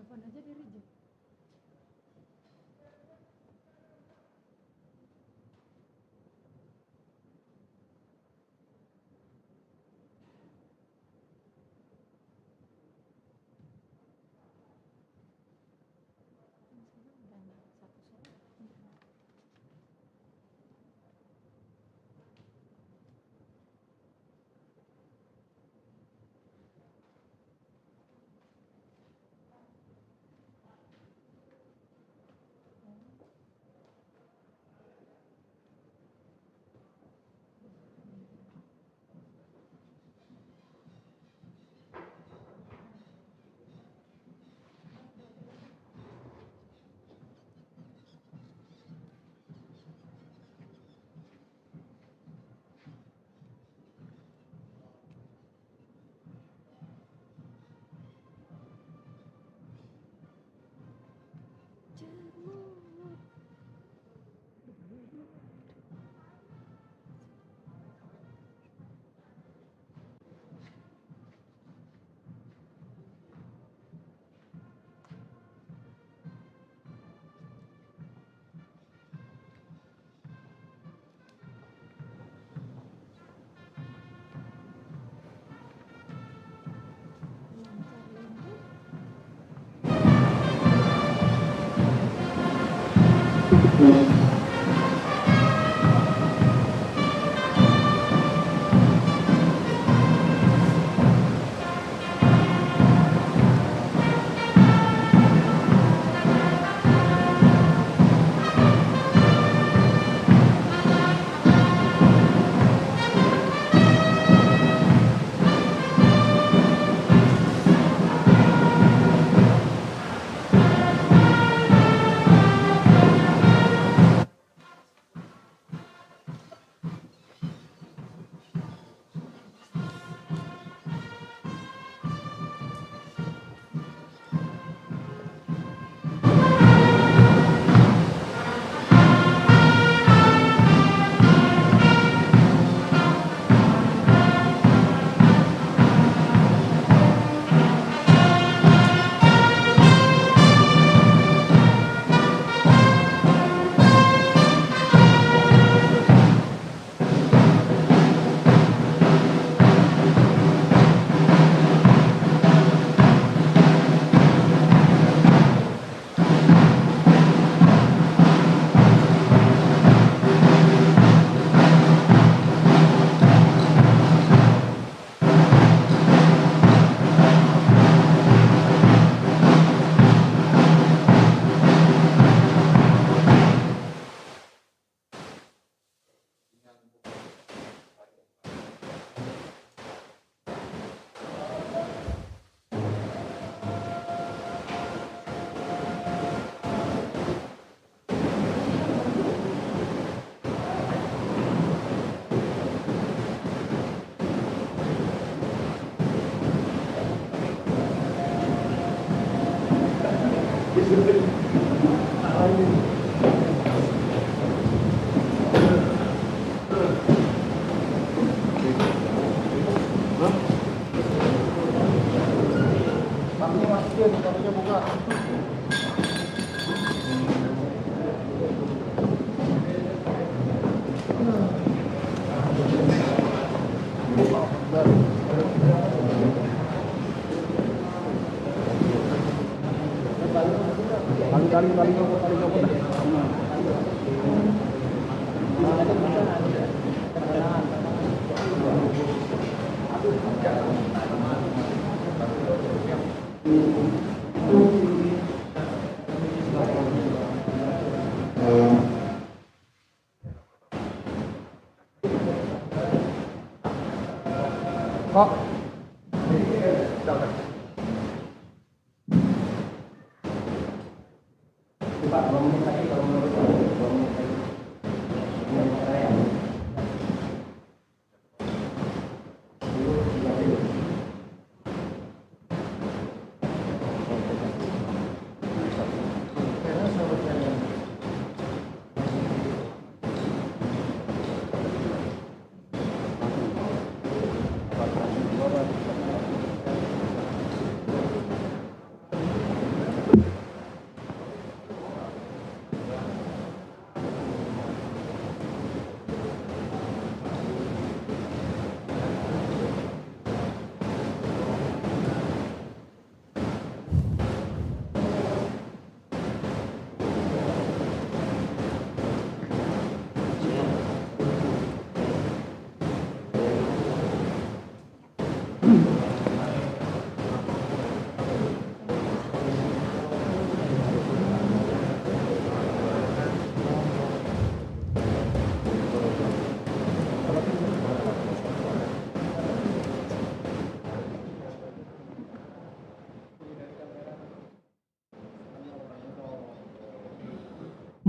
telepon aja di reject.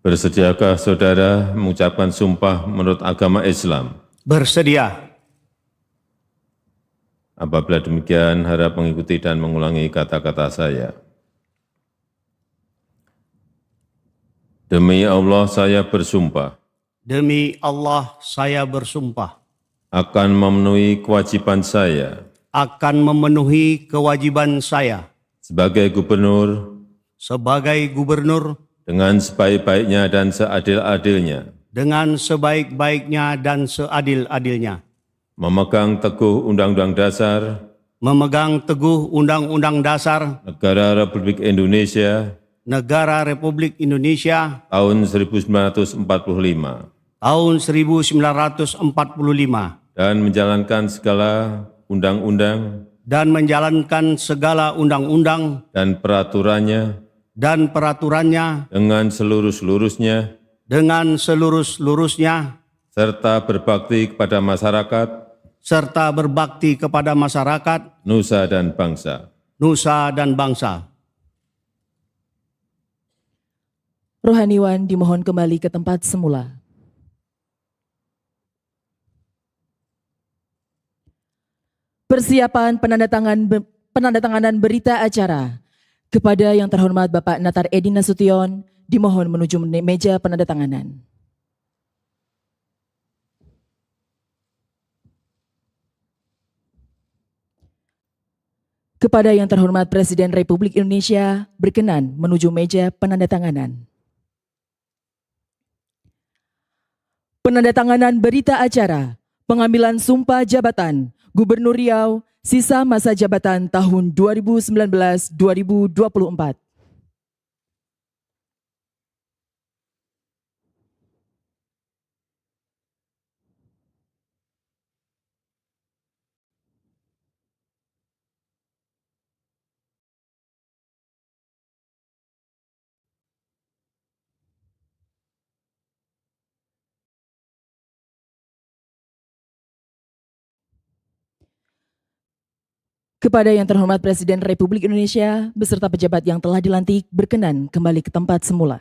Bersediakah saudara mengucapkan sumpah menurut agama Islam? Bersedia. Apabila demikian, harap mengikuti dan mengulangi kata-kata saya. Demi Allah saya bersumpah Demi Allah saya bersumpah akan memenuhi kewajiban saya akan memenuhi kewajiban saya sebagai gubernur sebagai gubernur dengan sebaik-baiknya dan seadil-adilnya, dengan sebaik-baiknya dan seadil-adilnya, memegang teguh Undang-Undang Dasar memegang teguh Undang-Undang Dasar Negara Republik Indonesia Negara Republik Indonesia tahun 1945 tahun 1945 dan menjalankan segala undang-undang dan menjalankan segala undang-undang dan peraturannya dan peraturannya dengan seluruh-seluruhnya dengan seluruh-seluruhnya serta berbakti kepada masyarakat, nusa dan bangsa. nusa dan bangsa. Rohaniwan dimohon kembali ke tempat semula. Persiapan penandatanganan berita acara. Kepada yang terhormat Bapak Natar Edi Nasution, dimohon menuju meja penandatanganan. Kepada yang terhormat Presiden Republik Indonesia, berkenan menuju meja penandatanganan. Penandatanganan berita acara, pengambilan sumpah jabatan Gubernur Riau, sisa masa jabatan tahun 2019-2024. Kepada yang terhormat Presiden Republik Indonesia beserta pejabat yang telah dilantik berkenan kembali ke tempat semula.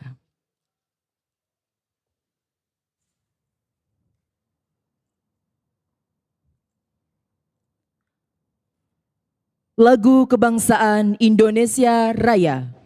Lagu Kebangsaan Indonesia Raya.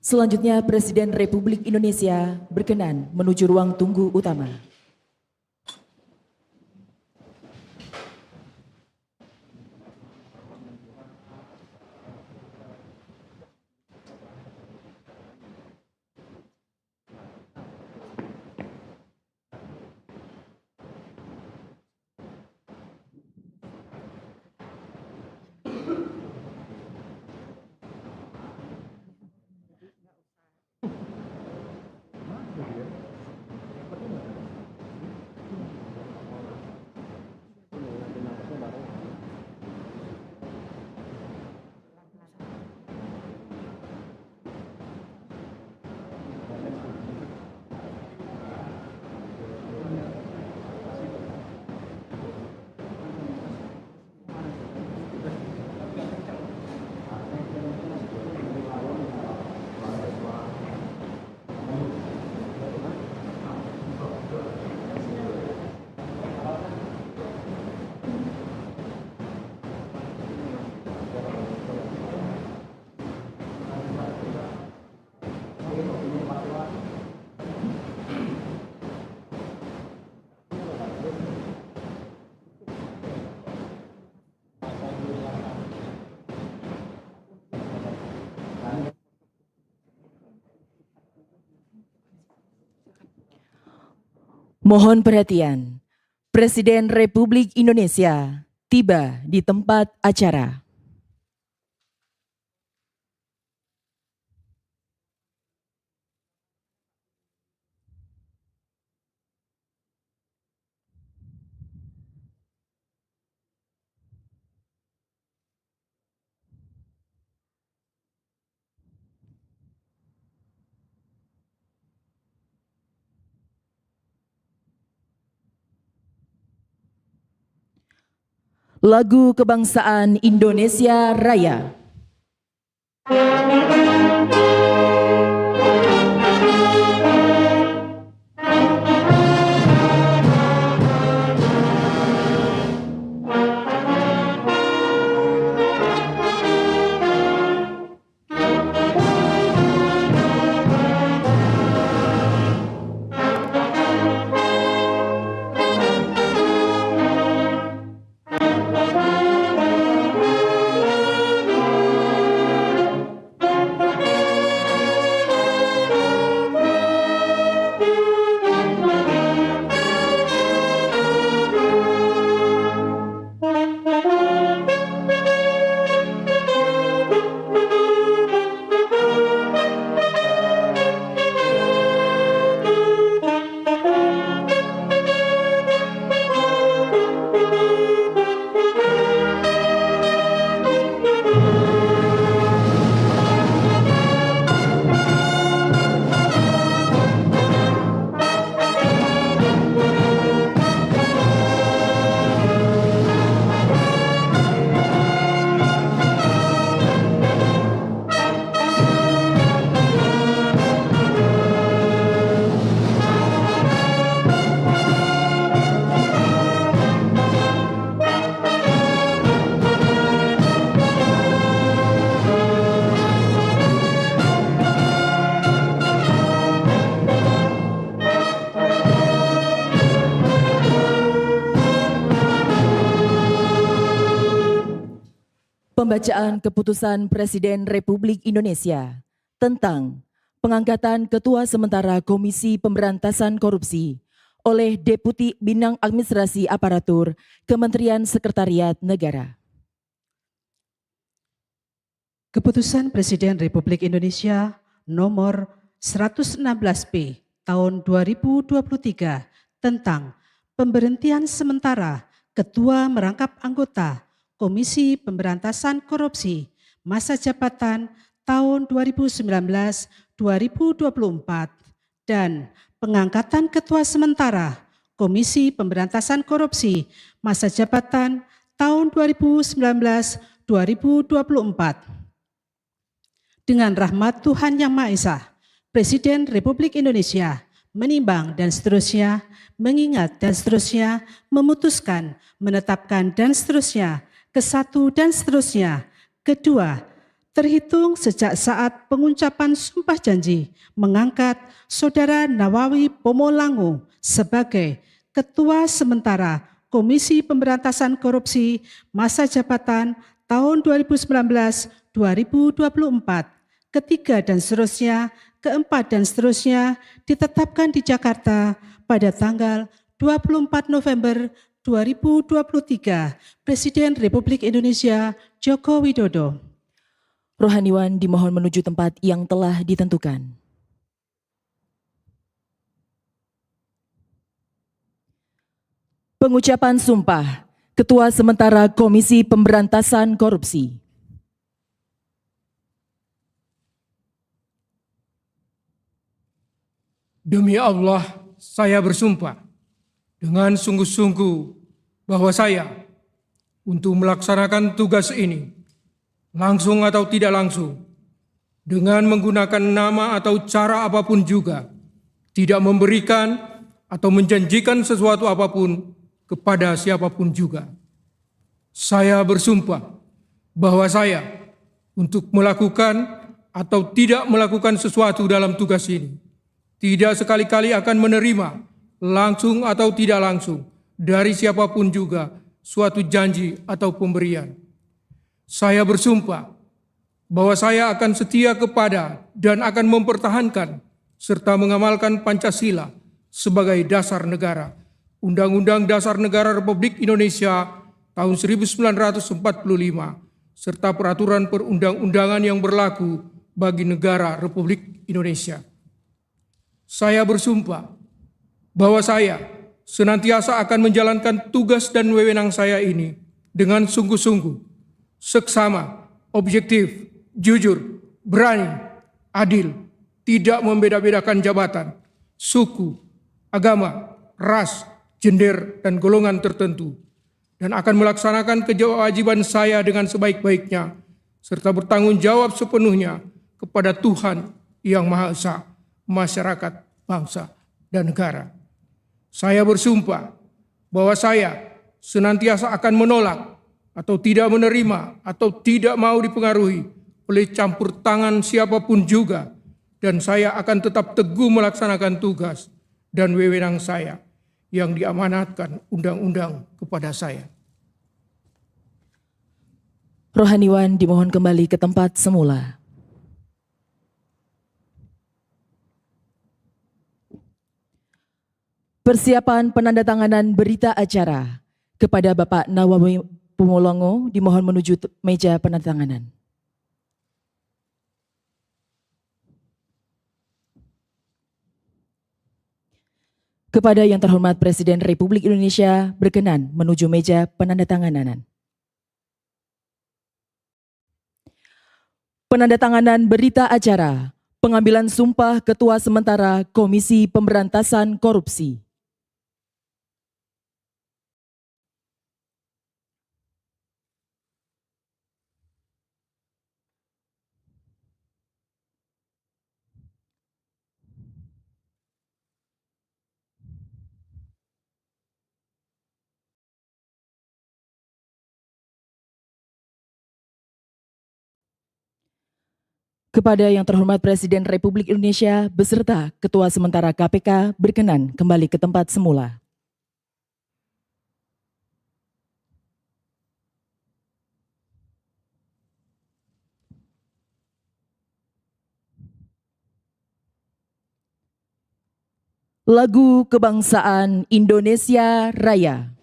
Selanjutnya Presiden Republik Indonesia berkenan menuju ruang tunggu utama. Mohon perhatian, Presiden Republik Indonesia tiba di tempat acara. Lagu Kebangsaan Indonesia Raya. Pembacaan Keputusan Presiden Republik Indonesia tentang pengangkatan Ketua Sementara Komisi Pemberantasan Korupsi oleh Deputi Bidang Administrasi Aparatur Kementerian Sekretariat Negara. Keputusan Presiden Republik Indonesia nomor 116-P tahun 2023 tentang pemberhentian sementara Ketua Merangkap Anggota Komisi Pemberantasan Korupsi masa jabatan tahun 2019-2024 dan pengangkatan Ketua Sementara Komisi Pemberantasan Korupsi masa jabatan tahun 2019-2024. Dengan rahmat Tuhan Yang Maha Esa, Presiden Republik Indonesia menimbang dan seterusnya, mengingat dan seterusnya, memutuskan, menetapkan dan seterusnya, ke-1 dan seterusnya. Kedua, terhitung sejak saat pengucapan sumpah janji mengangkat Saudara Nawawi Pomolango sebagai Ketua Sementara Komisi Pemberantasan Korupsi masa jabatan tahun 2019-2024, ketiga dan seterusnya, keempat dan seterusnya ditetapkan di Jakarta pada tanggal 24 November 2023, Presiden Republik Indonesia Joko Widodo. Rohaniwan dimohon menuju tempat yang telah ditentukan. Pengucapan sumpah Ketua Sementara Komisi Pemberantasan Korupsi. Demi Allah, saya bersumpah dengan sungguh-sungguh bahwa saya untuk melaksanakan tugas ini, langsung atau tidak langsung, dengan menggunakan nama atau cara apapun juga, tidak memberikan atau menjanjikan sesuatu apapun kepada siapapun juga. Saya bersumpah bahwa saya untuk melakukan atau tidak melakukan sesuatu dalam tugas ini, tidak sekali-kali akan menerima langsung atau tidak langsung dari siapapun juga suatu janji atau pemberian. Saya bersumpah bahwa saya akan setia kepada dan akan mempertahankan serta mengamalkan Pancasila sebagai dasar negara. Undang-Undang Dasar Negara Republik Indonesia tahun 1945 serta peraturan perundang-undangan yang berlaku bagi negara Republik Indonesia. Saya bersumpah bahwa saya senantiasa akan menjalankan tugas dan wewenang saya ini dengan sungguh-sungguh, seksama, objektif, jujur, berani, adil, tidak membeda-bedakan jabatan, suku, agama, ras, gender, dan golongan tertentu, dan akan melaksanakan kewajiban saya dengan sebaik-baiknya, serta bertanggung jawab sepenuhnya kepada Tuhan Yang Maha Esa, masyarakat, bangsa, dan negara. Saya bersumpah bahwa saya senantiasa akan menolak atau tidak menerima atau tidak mau dipengaruhi oleh campur tangan siapapun juga, dan saya akan tetap teguh melaksanakan tugas dan wewenang saya yang diamanatkan undang-undang kepada saya. Rohaniwan dimohon kembali ke tempat semula. Persiapan penandatanganan berita acara kepada Bapak Nawawi Pumulongo dimohon menuju meja penandatanganan. Kepada yang terhormat Presiden Republik Indonesia berkenan menuju meja penandatanganan. Penandatanganan berita acara pengambilan sumpah Ketua Sementara Komisi Pemberantasan Korupsi. Kepada yang terhormat Presiden Republik Indonesia beserta Ketua Sementara KPK berkenan kembali ke tempat semula. Lagu Kebangsaan Indonesia Raya.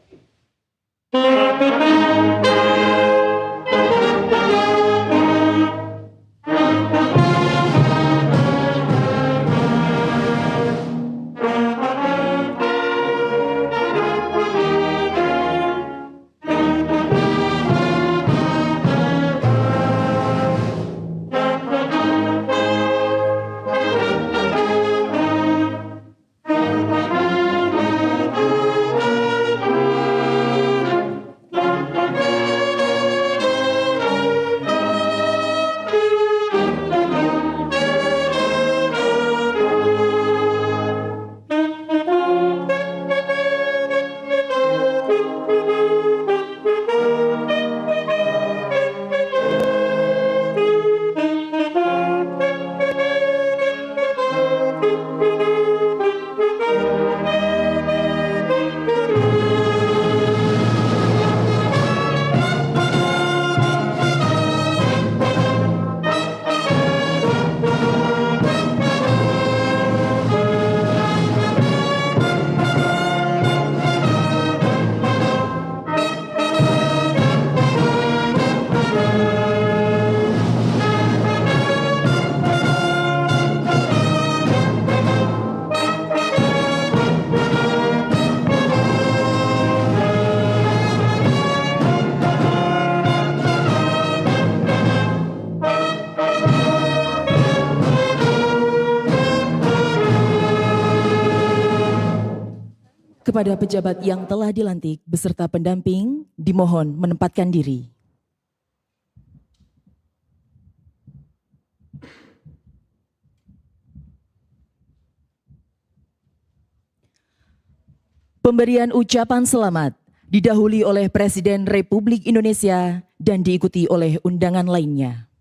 Kepada pejabat yang telah dilantik beserta pendamping dimohon menempatkan diri. Pemberian ucapan selamat didahului oleh Presiden Republik Indonesia dan diikuti oleh undangan lainnya.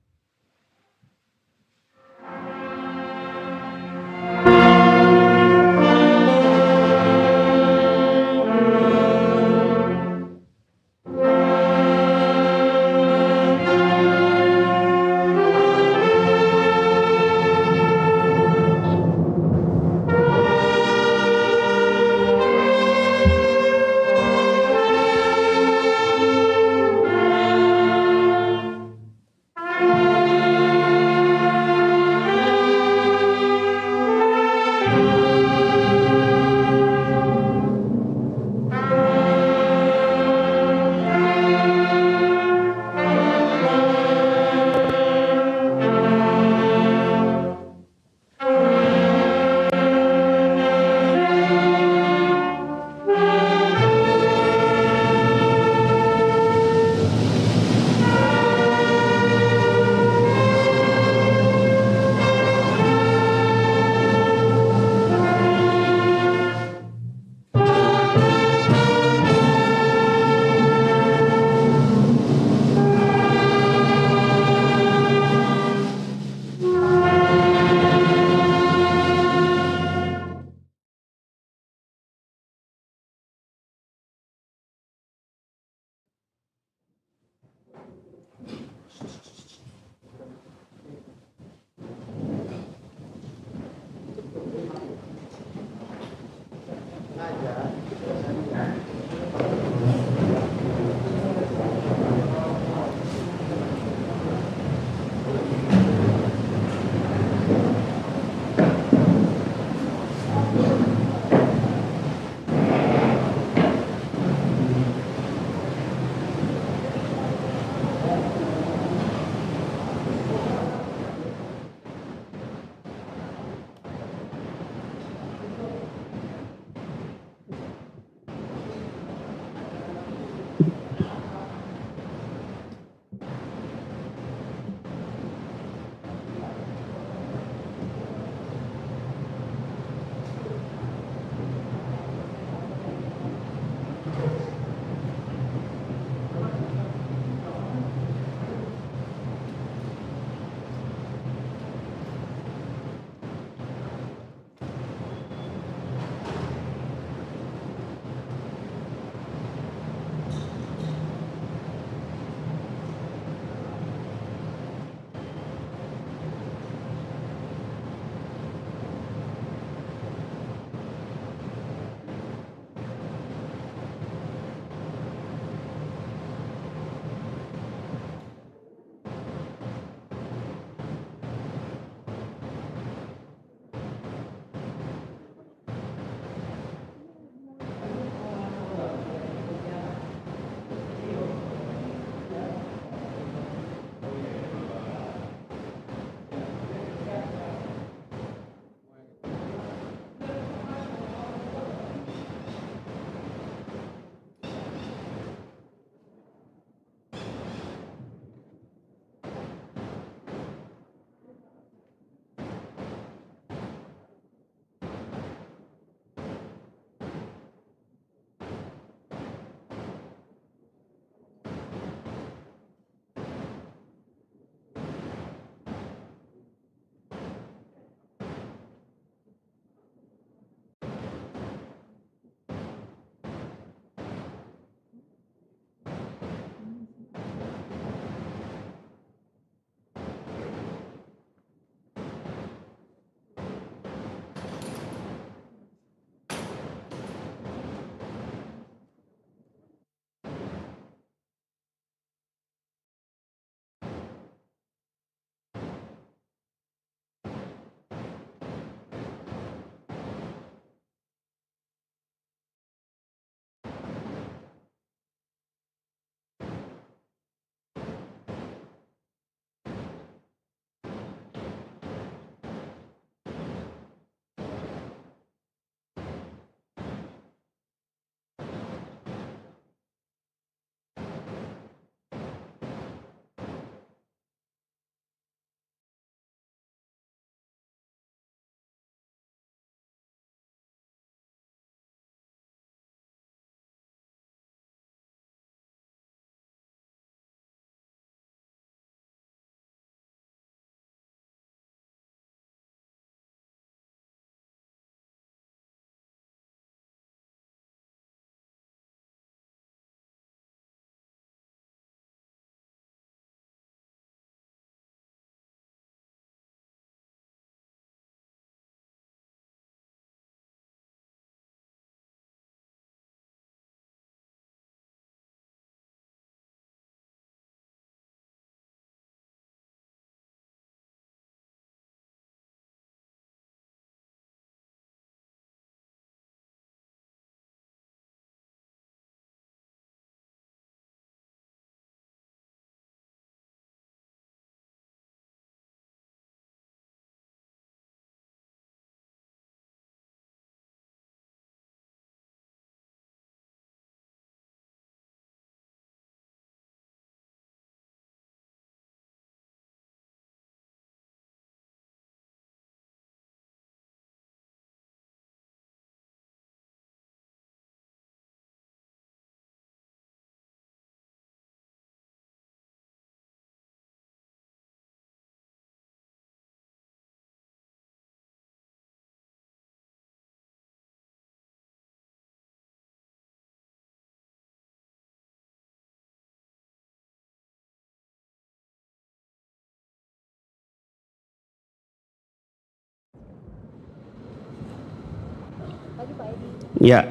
Ya.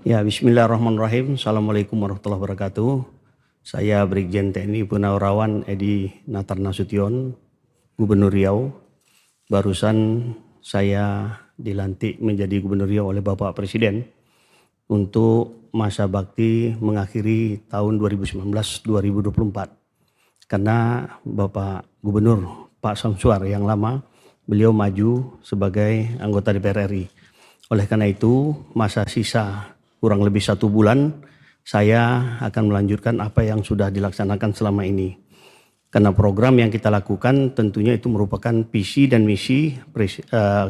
Ya, bismillahirrahmanirrahim. Assalamualaikum warahmatullahi wabarakatuh. Saya Brigjen TNI Purnawirawan Edi Natar Nasution, Gubernur Riau. Barusan saya dilantik menjadi Gubernur Riau oleh Bapak Presiden untuk masa bakti mengakhiri tahun 2019-2024. Karena Bapak Gubernur Pak Samsuar yang lama, beliau maju sebagai anggota DPR RI. Oleh karena itu, masa sisa kurang lebih 1 bulan, saya akan melanjutkan apa yang sudah dilaksanakan selama ini. Karena program yang kita lakukan tentunya itu merupakan visi dan misi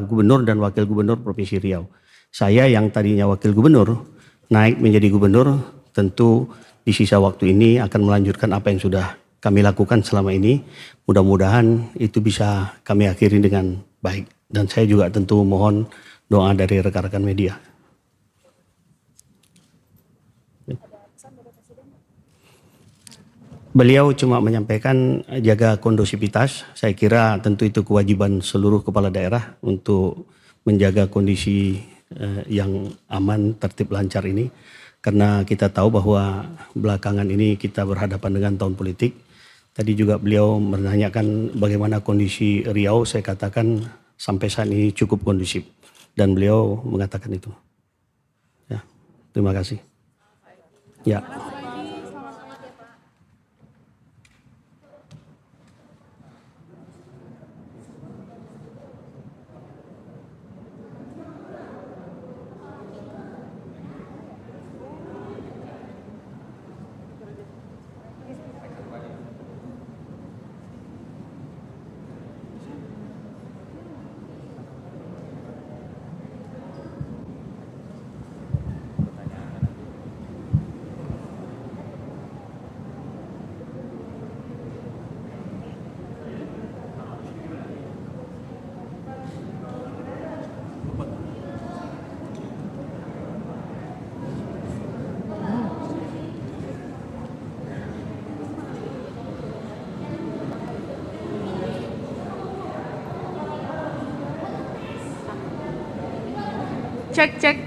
Gubernur dan Wakil Gubernur Provinsi Riau. Saya yang tadinya Wakil Gubernur, naik menjadi Gubernur, tentu di sisa waktu ini akan melanjutkan apa yang sudah kami lakukan selama ini. Mudah-mudahan itu bisa kami akhiri dengan baik. Dan saya juga tentu mohon doa dari rekan-rekan media. Beliau cuma menyampaikan jaga kondusivitas. Saya kira tentu itu kewajiban seluruh kepala daerah untuk menjaga kondisi yang aman, tertib, lancar ini. Karena kita tahu bahwa belakangan ini kita berhadapan dengan tahun politik. Tadi juga beliau menanyakan bagaimana kondisi Riau. Saya katakan sampai saat ini cukup kondusif. Dan beliau mengatakan itu. Ya, terima kasih. Ya. Cek. Cek.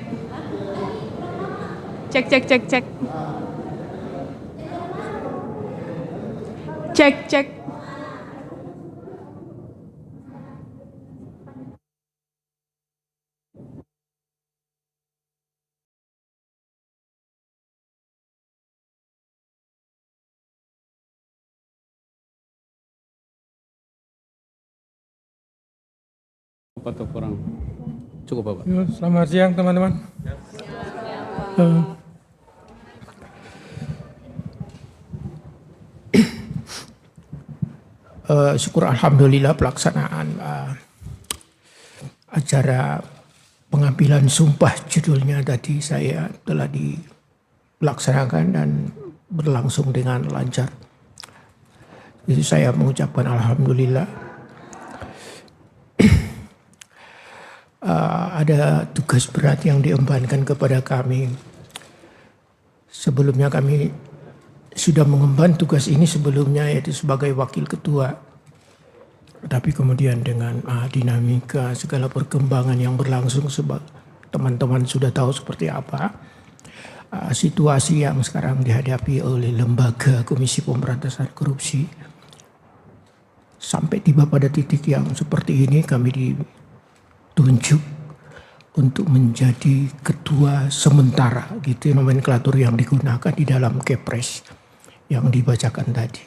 Atau kurang? Cukup, Bapak. Ya, selamat siang teman-teman. Syukur alhamdulillah pelaksanaan acara pengambilan sumpah judulnya tadi saya telah dilaksanakan dan berlangsung dengan lancar. Jadi saya mengucapkan alhamdulillah. Ada tugas berat yang diembankan kepada kami. Sebelumnya kami sudah mengemban tugas ini sebelumnya, yaitu sebagai wakil ketua. Tapi kemudian dengan dinamika segala perkembangan yang berlangsung, teman-teman sudah tahu seperti apa situasi yang sekarang dihadapi oleh lembaga Komisi Pemberantasan Korupsi. Sampai tiba pada titik yang seperti ini, kami ditunjuk untuk menjadi ketua sementara, gitu nomenklatur yang digunakan di dalam Kepres yang dibacakan tadi.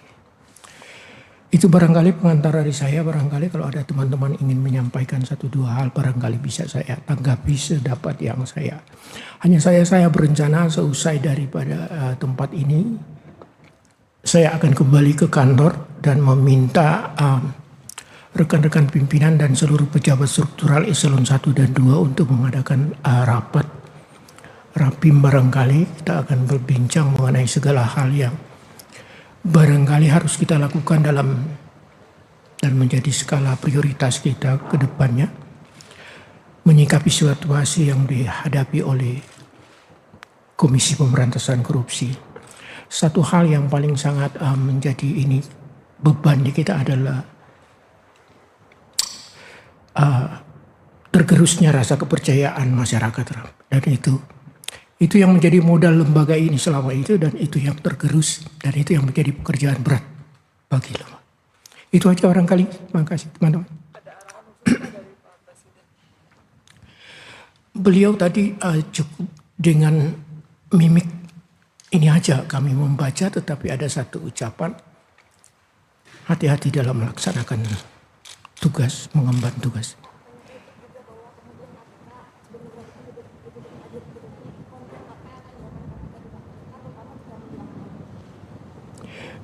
Itu barangkali pengantar dari saya. Barangkali kalau ada teman-teman ingin menyampaikan 1-2 hal, barangkali bisa saya tanggapi sedapat yang saya. Hanya saya berencana seusai daripada tempat ini, saya akan kembali ke kantor dan meminta rekan-rekan pimpinan dan seluruh pejabat struktural eselon 1 dan 2 untuk mengadakan rapat rapim. Barangkali kita akan berbincang mengenai segala hal yang barangkali harus kita lakukan dalam dan menjadi skala prioritas kita ke depannya, menyikapi situasi yang dihadapi oleh Komisi Pemberantasan Korupsi. Satu hal yang paling sangat menjadi ini beban di kita adalah tergerusnya rasa kepercayaan masyarakat, dan itu yang menjadi modal lembaga ini selama itu, dan itu yang tergerus, dan itu yang menjadi pekerjaan berat bagi lembaga. Itu aja barangkali. Terima kasih teman-teman. Beliau tadi cukup dengan mimik ini aja kami membaca, tetapi ada satu ucapan, hati-hati dalam melaksanakan tugas, mengemban tugas.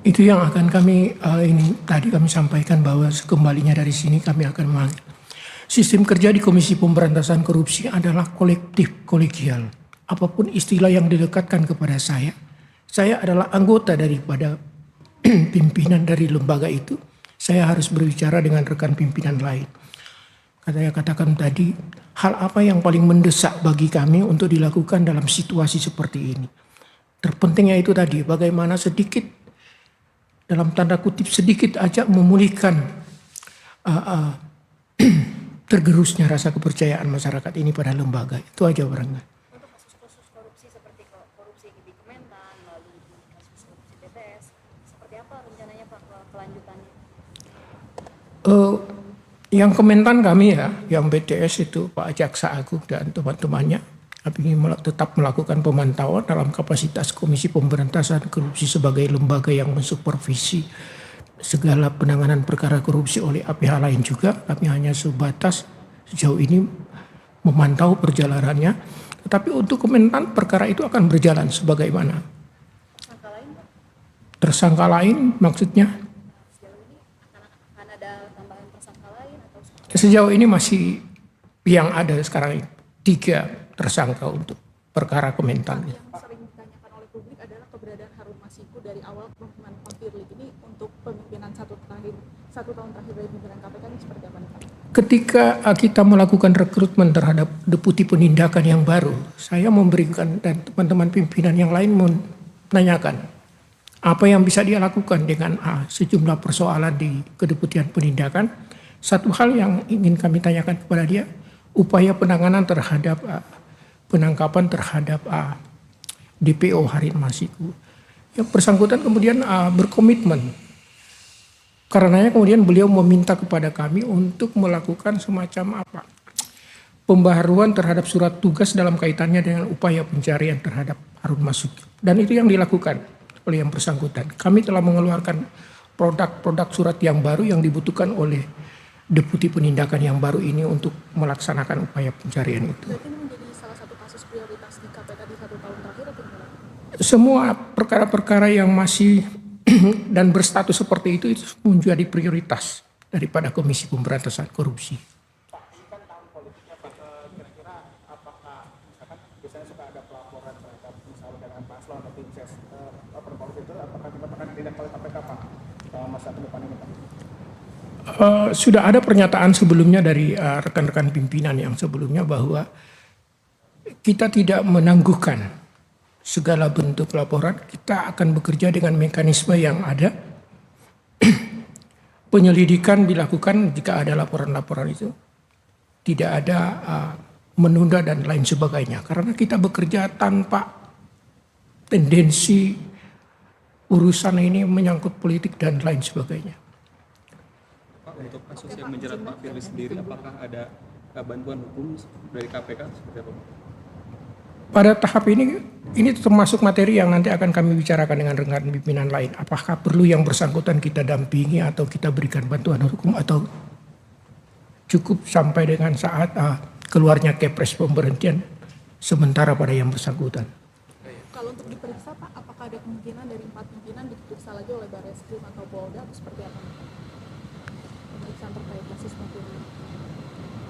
Itu yang akan kami, ini tadi kami sampaikan bahwa sekembalinya dari sini kami akan memanggil. Sistem kerja di Komisi Pemberantasan Korupsi adalah kolektif, kolegial. Apapun istilah yang didekatkan kepada saya adalah anggota daripada pimpinan dari lembaga itu. Saya harus berbicara dengan rekan pimpinan lain. Saya katakan tadi, hal apa yang paling mendesak bagi kami untuk dilakukan dalam situasi seperti ini. Terpentingnya itu tadi, bagaimana sedikit, dalam tanda kutip sedikit aja memulihkan tergerusnya rasa kepercayaan masyarakat ini pada lembaga. Itu aja barangkali. Untuk kasus-kasus korupsi seperti korupsi di Kementan, lalu kasus korupsi BTS, seperti apa rencananya Pak kelanjutannya? Yang Kementan kami ya, yang BTS itu Pak Jaksa Agung dan teman-temannya, kami tetap melakukan pemantauan dalam kapasitas Komisi Pemberantasan Korupsi sebagai lembaga yang mensupervisi segala penanganan perkara korupsi oleh pihak lain juga. Kami hanya sebatas sejauh ini memantau perjalanannya. Tetapi untuk Kementan perkara itu akan berjalan sebagaimana. Tersangka lain maksudnya? Sejauh ini akan ada tambahan tersangka lain atau? Sejauh ini masih yang ada sekarang 3 tersangka untuk perkara Kementan. Yang sering ditanyakan oleh publik adalah keberadaan Harun Masiku dari awal pemimpinan Firly ini untuk pemimpinan 1 tahun terakhir dari pimpinan KPK ini seperti apa nih Pak? Ketika kita melakukan rekrutmen terhadap deputi penindakan yang baru, saya memberikan dan teman-teman pimpinan yang lain menanyakan apa yang bisa dia lakukan dengan sejumlah persoalan di kedeputian penindakan. Satu hal yang ingin kami tanyakan kepada dia, upaya penanganan terhadap penangkapan terhadap DPO Harun Masiku. Yang bersangkutan kemudian berkomitmen. Karenanya kemudian beliau meminta kepada kami untuk melakukan semacam pembaharuan terhadap surat tugas dalam kaitannya dengan upaya pencarian terhadap Harun Masiku. Dan itu yang dilakukan oleh yang bersangkutan. Kami telah mengeluarkan produk-produk surat yang baru yang dibutuhkan oleh deputi penindakan yang baru ini untuk melaksanakan upaya pencarian itu. Berarti ini menjadi salah satu kasus prioritas di KPK di 1 tahun terakhir atau gimana? Semua perkara-perkara yang masih dan berstatus seperti itu menjadi prioritas daripada Komisi Pemberantasan Korupsi. Sudah ada pernyataan sebelumnya dari rekan-rekan pimpinan yang sebelumnya bahwa kita tidak menangguhkan segala bentuk laporan, kita akan bekerja dengan mekanisme yang ada. Penyelidikan dilakukan jika ada laporan-laporan itu. Tidak ada menunda dan lain sebagainya. Karena kita bekerja tanpa tendensi urusan ini menyangkut politik dan lain sebagainya. Pak, untuk kasus yang menjerat Pak Firly sendiri, apakah ada bantuan hukum dari KPK seperti apa? Pada tahap ini termasuk materi yang nanti akan kami bicarakan dengan rekan pimpinan lain. Apakah perlu yang bersangkutan kita dampingi atau kita berikan bantuan hukum atau cukup sampai dengan saat keluarnya kepres pemberhentian sementara pada yang bersangkutan. Kalau untuk diperiksa Pak, apakah ada kemungkinan dari 4 pimpinan diperiksa lagi oleh Barreskrim atau Polda atau seperti apa? Pemeriksaan terkait kasus Firly.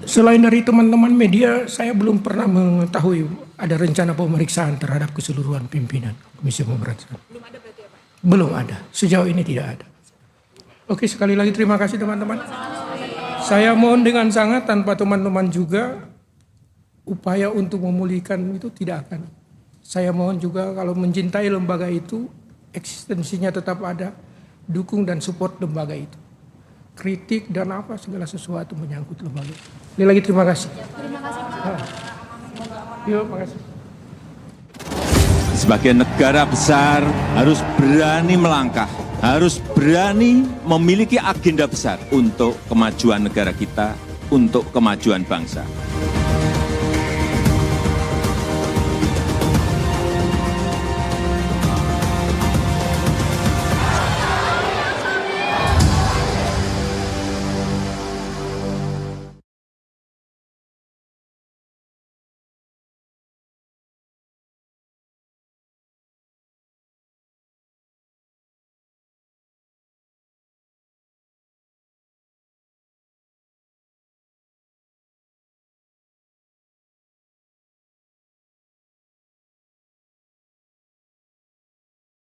Selain dari teman-teman media, saya belum pernah mengetahui ada rencana pemeriksaan terhadap keseluruhan pimpinan Komisi Pemberantasan. Belum ada berarti ya Pak? Belum ada, sejauh ini tidak ada. Oke, sekali lagi terima kasih teman-teman. Saya mohon dengan sangat tanpa teman-teman juga upaya untuk memulihkan itu tidak akan. Saya mohon juga kalau mencintai lembaga itu eksistensinya tetap ada. dukung dan support lembaga itu. Kritik dan apa segala sesuatu menyangkut lembaga. Sekali lagi terima kasih. Terima kasih Pak. Yuk, makasih. Sebagai negara besar harus berani melangkah, harus berani memiliki agenda besar untuk kemajuan negara kita, untuk kemajuan bangsa.